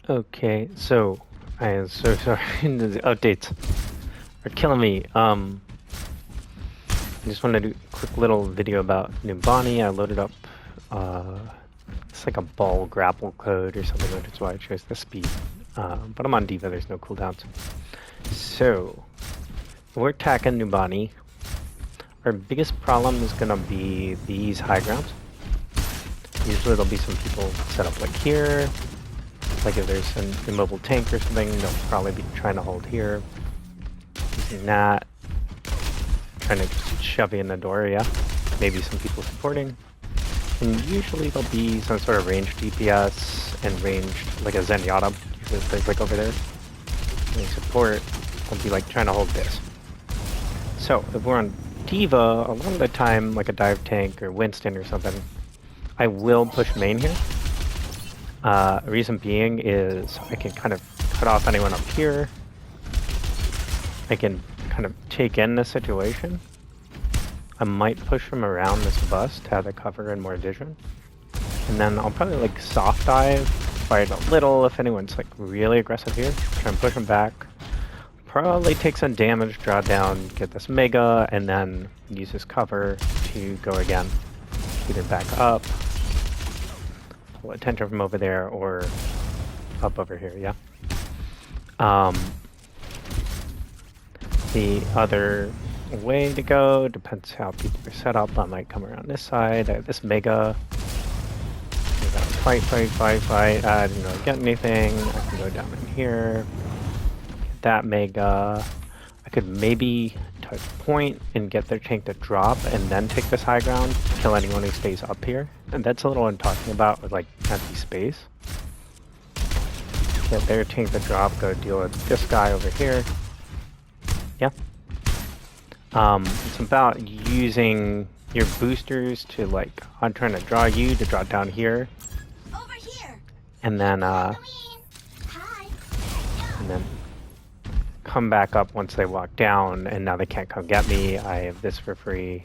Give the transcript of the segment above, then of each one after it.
Okay, so I am so sorry. The updates are killing me. I just wanted to do a quick little video about Numbani. I loaded up. It's like a ball grapple code or something. That's why I chose the speed. But I'm on Diva. There's no cooldowns. So we're attacking Numbani. Our biggest problem is gonna be these high grounds. Usually there'll be some people set up like here. Like if there's an immobile tank or something, they'll probably be trying to hold here. Using that. Trying to just shove you in the door, yeah. Maybe some people supporting. And usually there'll be some sort of ranged DPS and ranged, like a Zenyatta, usually like over there. And support will be like trying to hold this. So if we're on Diva, a lot of the time, like a dive tank or Winston or something, I will push main here. Reason being is I can kind of cut off anyone up here. I can kind of take in the situation. I might push from around this bus to have the cover and more vision. And then I'll probably like soft dive, fight a little if anyone's like really aggressive here. Try and push them back. Probably take some damage, draw down, get this mega, and then use this cover to go again. Either back up, pull attention from over there, or up over here, yeah? The other way to go depends how people are set up. I might come around this side. I have this mega. Fight. I didn't really get anything. I can go down in here. Get that mega. I could maybe touch point and get their tank to drop and then take this high ground, kill anyone who stays up here. And that's a little what I'm talking about with like empty space. Get their tank to drop, go deal with this guy over here. Yeah. It's about using your boosters to like, I'm trying to draw you to draw down here. Over here. And then come back up once they walk down, and now they can't come get me. I have this for free.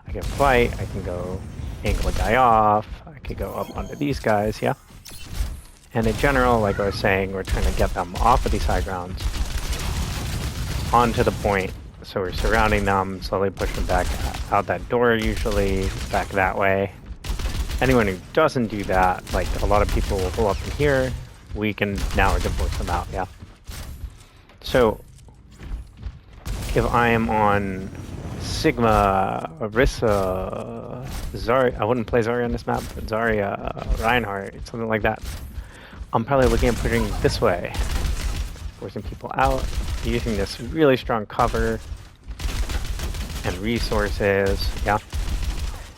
I can fight, I can go angle a guy off, I could go up onto these guys, yeah. And in general, like I was saying, we're trying to get them off of these high grounds onto the point. So we're surrounding them, slowly push them back out that door usually, back that way. Anyone who doesn't do that, like a lot of people will pull up in here, we can force them out, yeah. So if I am on Sigma, Orisa, Zarya, I wouldn't play Zarya on this map, but Zarya, Reinhardt, something like that. I'm probably looking at pushing this way, forcing people out, using this really strong cover and resources, yeah.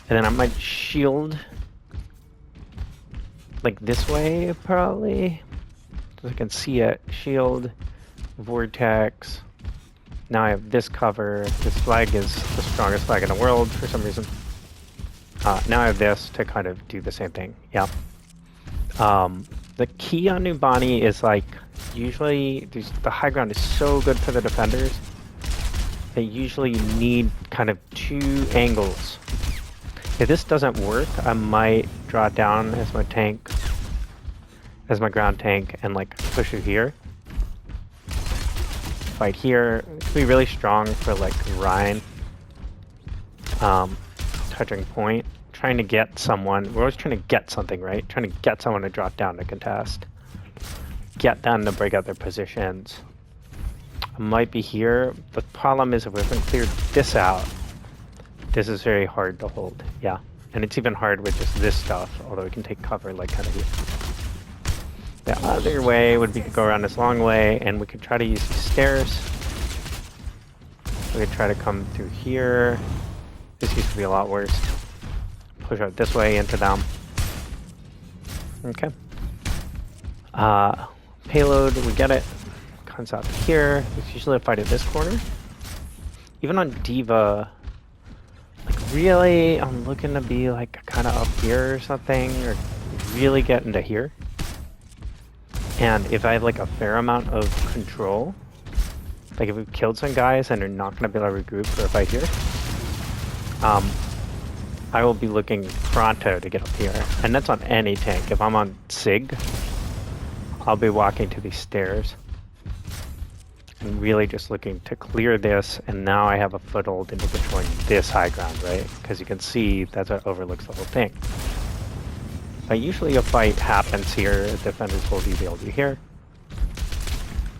And then I might shield like this way, probably, so I can see it. Shield, vortex. Now I have this cover. This flag is the strongest flag in the world for some reason. Now I have this to kind of do the same thing, yeah. The key on Numbani is like, usually the high ground is so good for the defenders. They usually need kind of two angles. If this doesn't work, I might draw it down as my tank, as my ground tank, and like push it here. Fight here. It'll be really strong for like Ryan. Touching point. Trying to get someone. We're always trying to get something, right? Trying to get someone to drop down to contest. Get them to break out their positions. I might be here. The problem is if we haven't cleared this out, this is very hard to hold. Yeah. And it's even hard with just this stuff, although we can take cover like kind of here. The other way would be to go around this long way, and we could try to use these stairs. We could try to come through here. This used to be a lot worse. Push out this way into them. Okay. Payload, we get it. Comes out here. It's usually a fight at this corner. Even on Diva, like really, I'm looking to be like kind of up here or something, or really get into here. And if I have like a fair amount of control, like if we've killed some guys and they're not going to be able to regroup for a fight here, I will be looking pronto to get up here. And that's on any tank. If I'm on Sig, I'll be walking to these stairs and really just looking to clear this, and now I have a foothold into controlling this high ground, right? Because you can see that's what overlooks the whole thing. But usually a fight happens here, defenders will reveal you here.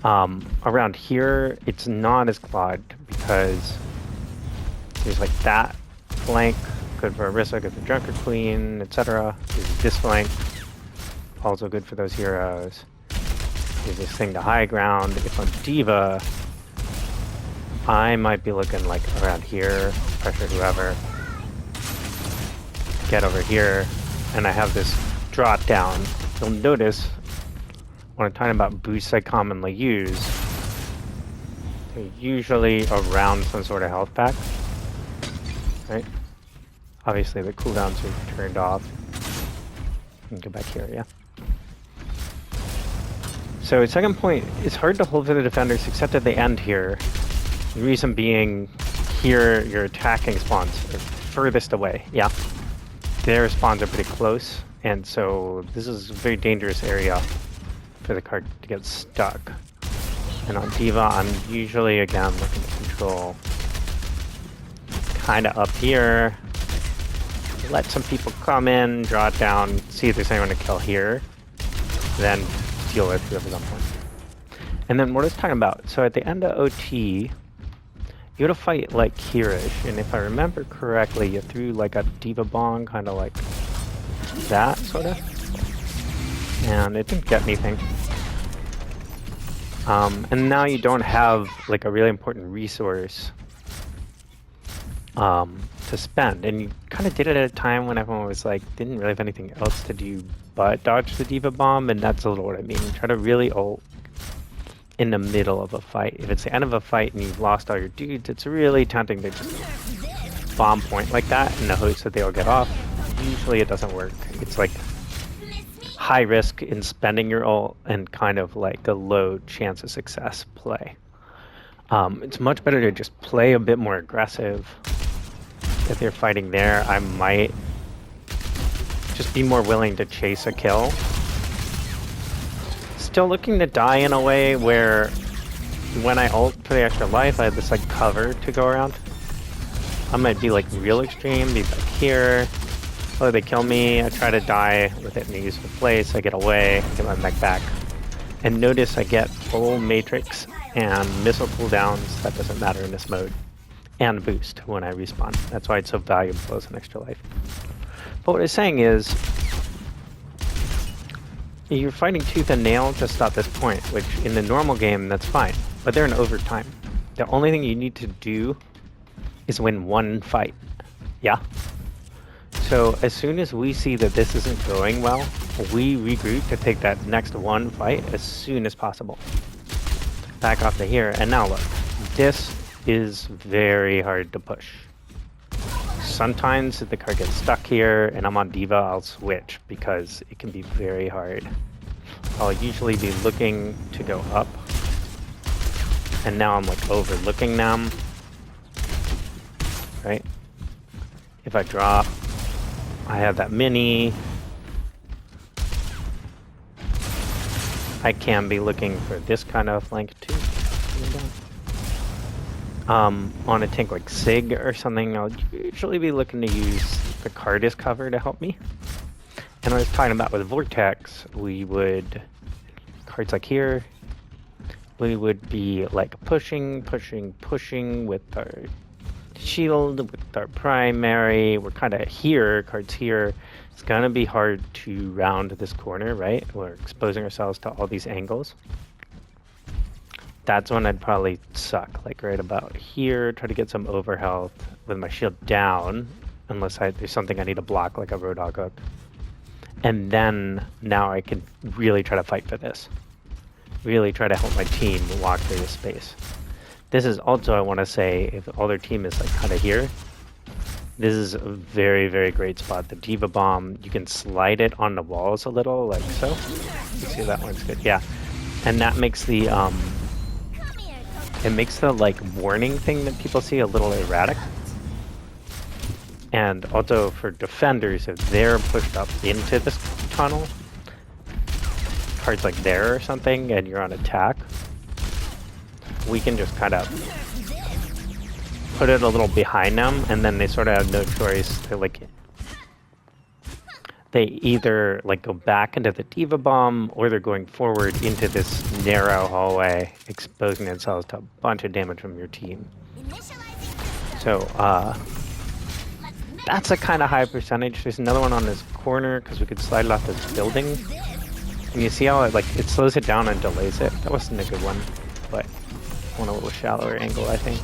Around here, it's not as clogged because there's like that flank, good for Orisa, good for Drunkard Queen, etc. There's this flank, also good for those heroes. There's this thing to high ground. If I'm Diva, I might be looking like around here, pressure whoever, get over here, and I have this drop down. You'll notice when I'm talking about boosts I commonly use, they're usually around some sort of health pack, right? Obviously the cooldowns are turned off. And go back here, yeah. So second point, it's hard to hold for the defenders except at the end here. The reason being, here your attacking spawns are furthest away, yeah. Their spawns are pretty close, and so this is a very dangerous area for the card to get stuck. And on Diva, I'm usually, again, looking to control kind of up here. Let some people come in, draw it down, see if there's anyone to kill here, then deal with whoever's on point. And then what I was talking about, so at the end of OT, you gotta fight like here-ish, and if I remember correctly, you threw like a Diva Bong, kind of like that, sort of. And it didn't get anything. And now you don't have like a really important resource to spend, and you kind of did it at a time when everyone was like, didn't really have anything else to do but dodge the Diva Bomb, and that's a little what I mean. Try to really ult in the middle of a fight. If it's the end of a fight and you've lost all your dudes, it's really tempting to just bomb point like that in the hopes that they'll get off. Usually it doesn't work. It's like high risk in spending your ult and kind of like a low chance of success play. It's much better to just play a bit more aggressive. If they're fighting there, I might just be more willing to chase a kill. Still looking to die in a way where when I ult for the extra life, I have this like cover to go around. I might be like real extreme, be back here. Oh, they kill me, I try to die with it in a useful place, I get away, I get my mech back. And notice I get full matrix and missile cooldowns, that doesn't matter in this mode. And boost when I respawn. That's why it's so valuable as an extra life. But what I was saying is, you're fighting tooth and nail to stop this point, which in the normal game, that's fine. But they're in overtime. The only thing you need to do is win one fight. Yeah? So as soon as we see that this isn't going well, we regroup to take that next one fight as soon as possible. Back off to here, and now look. This is very hard to push. Sometimes if the card gets stuck here and I'm on Diva, I'll switch because it can be very hard. I'll usually be looking to go up, and now I'm like overlooking them, right? If I drop, I have that mini. I can be looking for this kind of flank too. On a tank like Sig or something, I'll usually be looking to use the card as cover to help me. And I was talking about with Vortex, we would, cards like here, we would be like pushing with our shield, with our primary. We're kind of here, cards here. It's gonna be hard to round this corner, right? We're exposing ourselves to all these angles. That's when I'd probably suck, like right about here, try to get some overhealth with my shield down, unless there's something I need to block, like a Roadhog hook. And then, now I can really try to fight for this. Really try to help my team walk through this space. This is also, I want to say, if all their team is like kind of here, this is a very, very great spot. The Diva Bomb, you can slide it on the walls a little, like so. You see that one's good, yeah. And that makes the, it makes the like warning thing that people see a little erratic. And also for defenders, if they're pushed up into this tunnel, card's like there or something and you're on attack, we can just kind of put it a little behind them, and then they sort of have no choice. They're like, they either like go back into the Diva Bomb, or they're going forward into this narrow hallway, exposing themselves to a bunch of damage from your team. So that's a kind of high percentage. There's another one on this corner because we could slide it off this building. And you see how it slows it down and delays it? That wasn't a good one, but I want a little shallower angle, I think.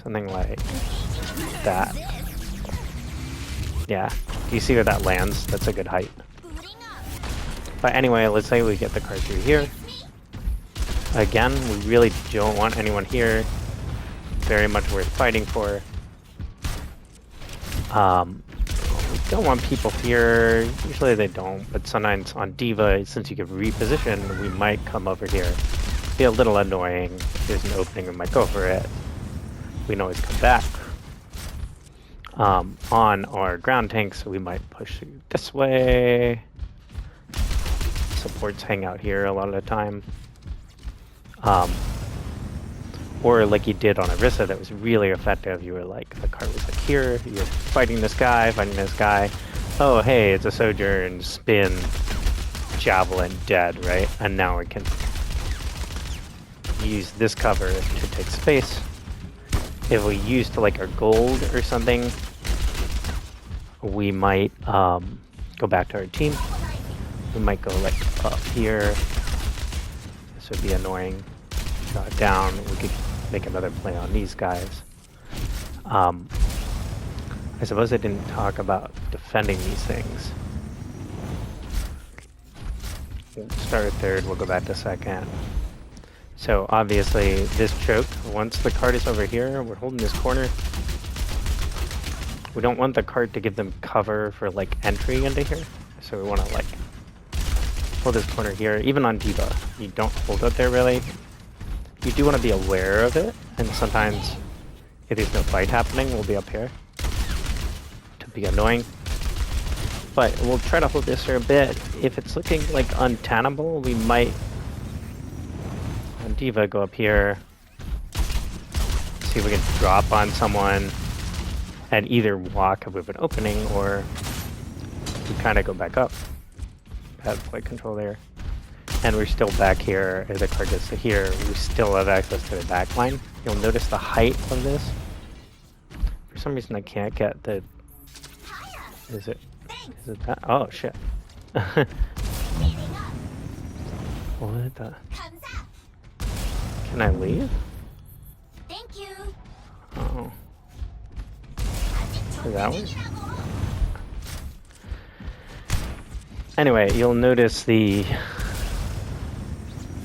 Something like that. Yeah. Do you see where that lands? That's a good height. But anyway, let's say we get the card through here. Again, we really don't want anyone here. Very much worth fighting for. We don't want people here. Usually they don't, but sometimes on Diva, since you can reposition, we might come over here. Be a little annoying. If there's an opening, we might go for it. We can always come back. On our ground tanks, we might push this way. Supports hang out here a lot of the time. Or like you did on Orisa, that was really effective. You were like, the card was like here, you're fighting this guy. Oh, hey, it's a Sojourn, spin, javelin, dead, right? And now we can use this cover to take space. If we used like our gold or something, we might go back to our team. We might go like up here. This would be annoying. Draw it down. We could make another play on these guys. I suppose I didn't talk about defending these things. We'll start with third, we'll go back to second. So obviously this choke, once the card is over here, we're holding this corner. We don't want the card to give them cover for like entry into here. So we want to like hold this corner here. Even on Diva, you don't hold it there really. You do want to be aware of it, and sometimes if there's no fight happening, we'll be up here to be annoying. But we'll try to hold this for a bit. If it's looking like untenable, we might on Diva go up here, see if we can drop on someone, and either walk if we have an opening, or we kind of go back up. Bad play control there. And we're still back here. As the card gets to here, we still have access to the back line. You'll notice the height of this. For some reason I can't get the... Is it that? Oh, shit. What the... Can I leave? Thank you. Oh. Is that one? Anyway, you'll notice the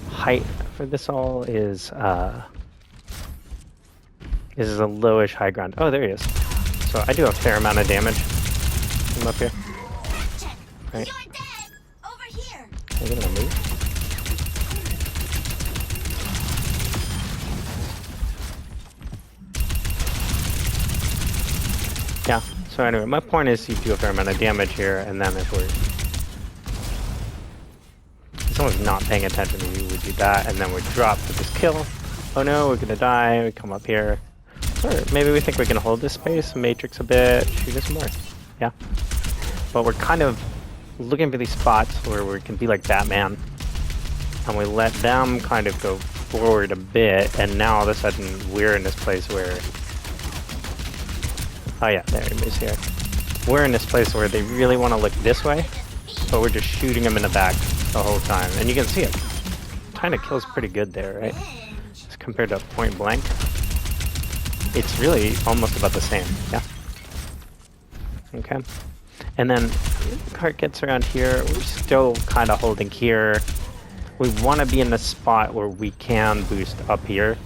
height for this all is a lowish high ground. Oh, there he is. So I do a fair amount of damage from up here. Right. You're dead. Over here. Are you gonna move? Yeah. So anyway, my point is you do a fair amount of damage here, and then if someone's not paying attention to you, we do that, and then we drop to this kill. Oh no, we're gonna die. We come up here. Or maybe we think we can hold this space, matrix a bit, shoot us more. Yeah. But we're kind of looking for these spots where we can be like Batman, and we let them kind of go forward a bit, and now all of a sudden we're in this place where... Oh yeah, there he is here. We're in this place where they really want to look this way, but we're just shooting them in the back the whole time. And you can see it kind of kills pretty good there, right? As compared to point blank. It's really almost about the same, yeah. Okay. And then the cart gets around here. We're still kind of holding here. We want to be in the spot where we can boost up here.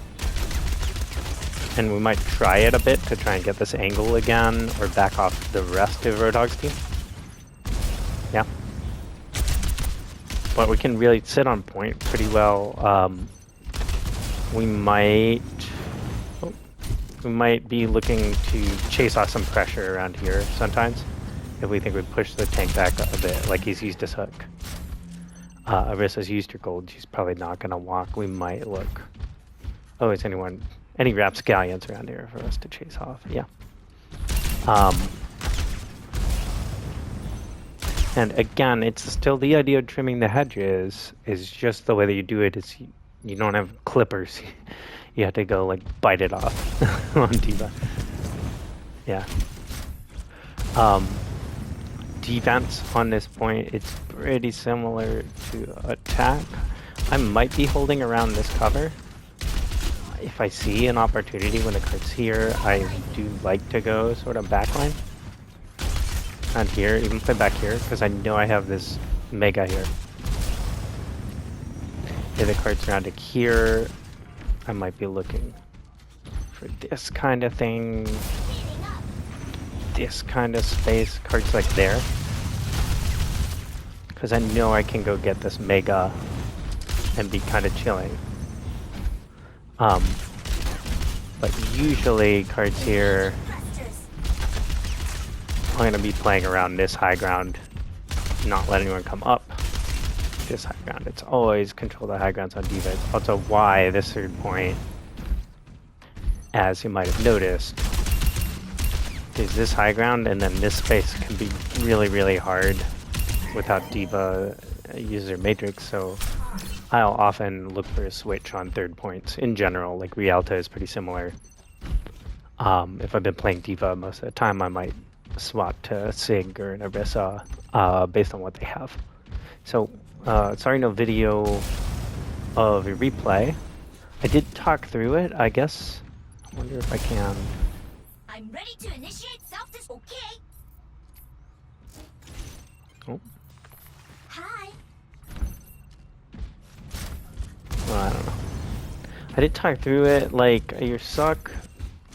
And we might try it a bit to try and get this angle again, or back off the rest of Roadhog's team. Yeah. But we can really sit on point pretty well. We might be looking to chase off some pressure around here sometimes. if we think we push the tank back a bit, like he's used his hook. Arissa's used her gold. She's probably not gonna walk. We might look. Oh, is any rapscallions around here for us to chase off? Yeah. And again, it's still the idea of trimming the hedges is just the way that you do it is you don't have clippers. You have to go like bite it off on D.Va. Yeah. Defense on this point, it's pretty similar to attack. I might be holding around this cover. If I see an opportunity when the card's here, I do like to go sort of backline. Not here, even play back here, because I know I have this mega here. If the card's surrounded here, I might be looking for this kind of thing. This kind of space, cards like there. Because I know I can go get this mega and be kind of chilling. But usually cards here, I'm going to be playing around this high ground, not letting anyone come up this high ground. It's always control the high grounds on D.Va. It's also why this third point, as you might have noticed, is this high ground, and then this space can be really, really hard without D.Va uses her matrix, so I'll often look for a switch on third points. In general, like Rialta is pretty similar. If I've been playing D.Va most of the time, I might swap to Sig or Narissa based on what they have. So, sorry no video of a replay. I did talk through it, I guess. I wonder if I can. I'm ready to initiate self-destruct. Okay. Oh. Hi. Well, I don't know. I did talk through it, like, your suck.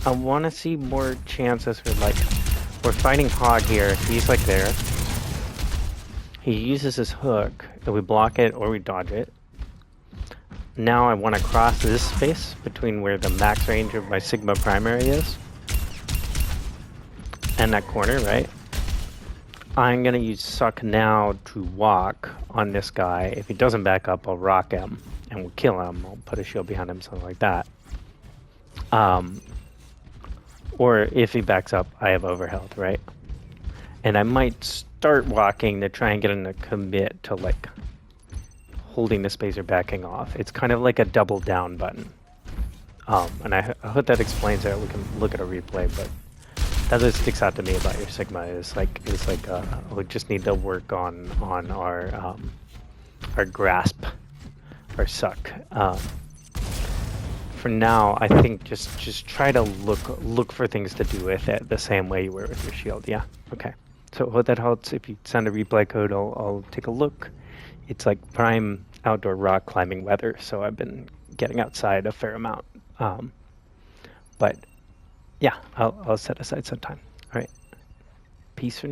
I want to see more chances for, like, we're fighting Hog here. He's, like, there. He uses his hook, and we block it or we dodge it. Now I want to cross this space between where the max range of my Sigma primary is. And that corner, right? I'm going to use suck now to walk on this guy. If he doesn't back up, I'll rock him. And we'll kill him. I'll put a shield behind him, something like that. Or if he backs up, I have overhealth, right? And I might start walking to try and get him to commit to, like, holding the space or backing off. It's kind of like a double down button. And I hope that explains it. We can look at a replay, but that's what sticks out to me about your Sigma is like we just need to work on our grasp. Or suck. For now, I think just try to look for things to do with it the same way you were with your shield. Yeah. Okay. So what that helps, if you send a replay code, I'll take a look. It's like prime outdoor rock climbing weather, so I've been getting outside a fair amount. But yeah, I'll set aside some time. All right. Peace for now.